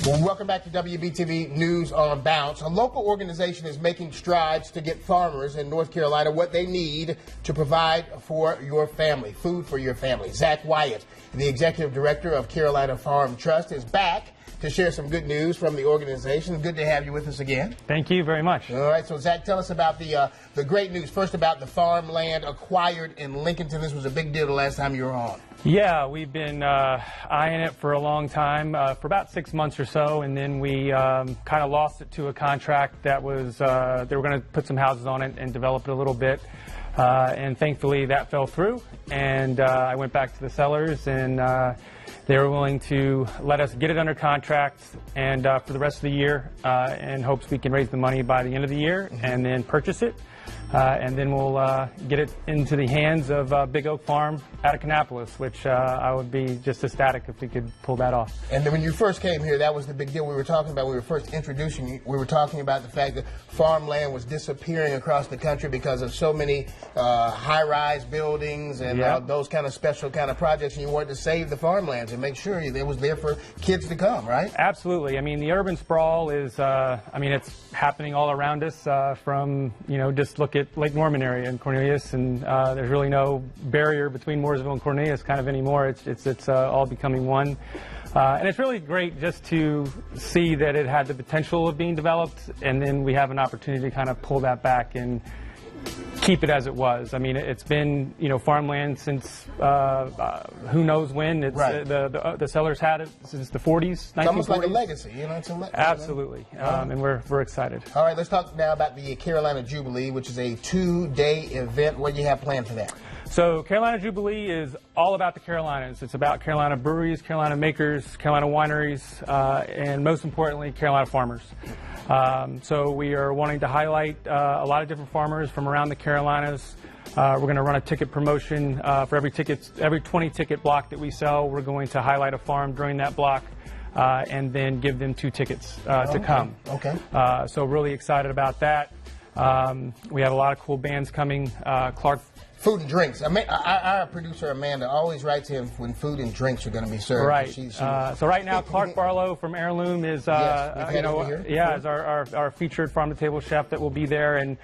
Well, welcome back to WBTV News on Bounce. A local organization is making strides to get farmers in North Carolina what they need to provide for your family, food for your family. Zach Wyatt, the executive director of Carolina Farm Trust, is back to share some good news from the organization. Good to have you with us again. Thank you very much. All right, so Zach, tell us about the great news. First, about the farmland acquired in Lincolnton. This was a big deal the last time you were on. Yeah, we've been eyeing it for a long time, for about 6 months or so, and then we kind of lost it to a contract that was, they were going to put some houses on it and develop it a little bit, and thankfully that fell through, and I went back to the sellers, and they were willing to let us get it under contract and for the rest of the year, in hopes we can raise the money by the end of the year and then purchase it. And then we'll get it into the hands of Big Oak Farm out of Kannapolis, which I would be just ecstatic if we could pull that off. And then when you first came here, that was the big deal we were talking about. We were first introducing you. We were talking about the fact that farmland was disappearing across the country because of so many high-rise buildings and those kind of special kind of projects. And you wanted to save the farmlands and make sure it was there for kids to come, right? Absolutely. I mean, the urban sprawl is, I mean, it's happening all around us from, you know, just look at Lake Norman area and Cornelius, and there's really no barrier between Mooresville and Cornelius kind of anymore. It's all becoming one. And it's really great just to see that it had the potential of being developed, and then we have an opportunity to kind of pull that back and keep it as it was. I mean, it's been, you know, farmland since who knows when. It's right. The sellers had it since the 40s, 1940s. It's almost like a legacy, you know. It's a Absolutely, and we're excited. All right, let's talk now about the Carolina Jubilee, which is a 2-day event. What do you have planned for that? So Carolina Jubilee is all about the Carolinas. It's about Carolina breweries, Carolina makers, Carolina wineries, and most importantly, Carolina farmers. So we are wanting to highlight a lot of different farmers from around the Carolinas. We're going to run a ticket promotion for every 20 ticket block that we sell. We're going to highlight a farm during that block and then give them 2 tickets to come. Okay. So really excited about that. We have a lot of cool bands coming. Clark. Food and drinks. Our producer Amanda always writes in when food and drinks are going to be served. Right. So right now, Clark Barlow from Heirloom is, is our featured farm-to-table chef that will be there, and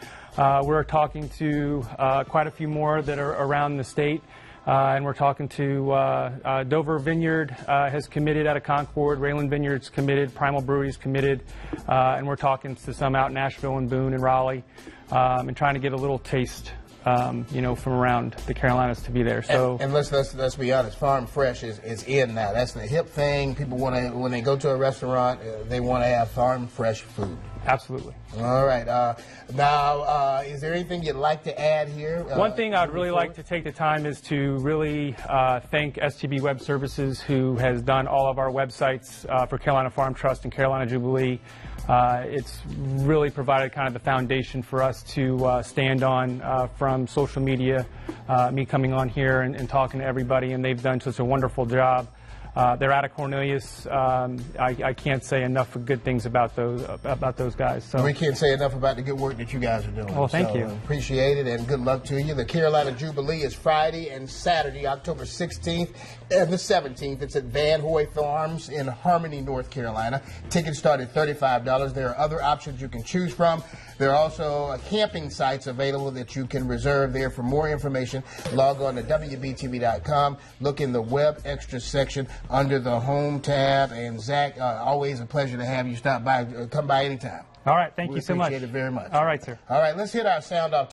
we're talking to quite a few more that are around the state. And we're talking to Dover Vineyard has committed out of Concord, Rayland Vineyard's committed, Primal Brewery's committed, and we're talking to some out in Nashville and Boone and Raleigh, and trying to get a little taste, you know, from around the Carolinas to be there. So and let's be honest, farm fresh is in now. That's the hip thing. People want to, when they go to a restaurant, they want to have farm fresh food. Absolutely. All right. Now, is there anything you'd like to add here? One thing I'd really like to take the time is to really thank STB Web Services, who has done all of our websites for Carolina Farm Trust and Carolina Jubilee. It's really provided kind of the foundation for us to stand on from social media, me coming on here and talking to everybody, and they've done such a wonderful job. They're out of Cornelius. I can't say enough good things about those guys. So we can't say enough about the good work that you guys are doing. Well, thank you. Appreciate it, and good luck to you. The Carolina Jubilee is Friday and Saturday, October 16th and the 17th. It's at Van Hoy Farms in Harmony, North Carolina. Tickets start at $35. There are other options you can choose from. There are also camping sites available that you can reserve there. For more information, log on to WBTV.com. Look in the Web Extra section under the Home tab. And Zach, always a pleasure to have you stop by. Come by anytime. All right. Thank you so much. Appreciate it very much. All right, sir. All right. Let's hit our sound off.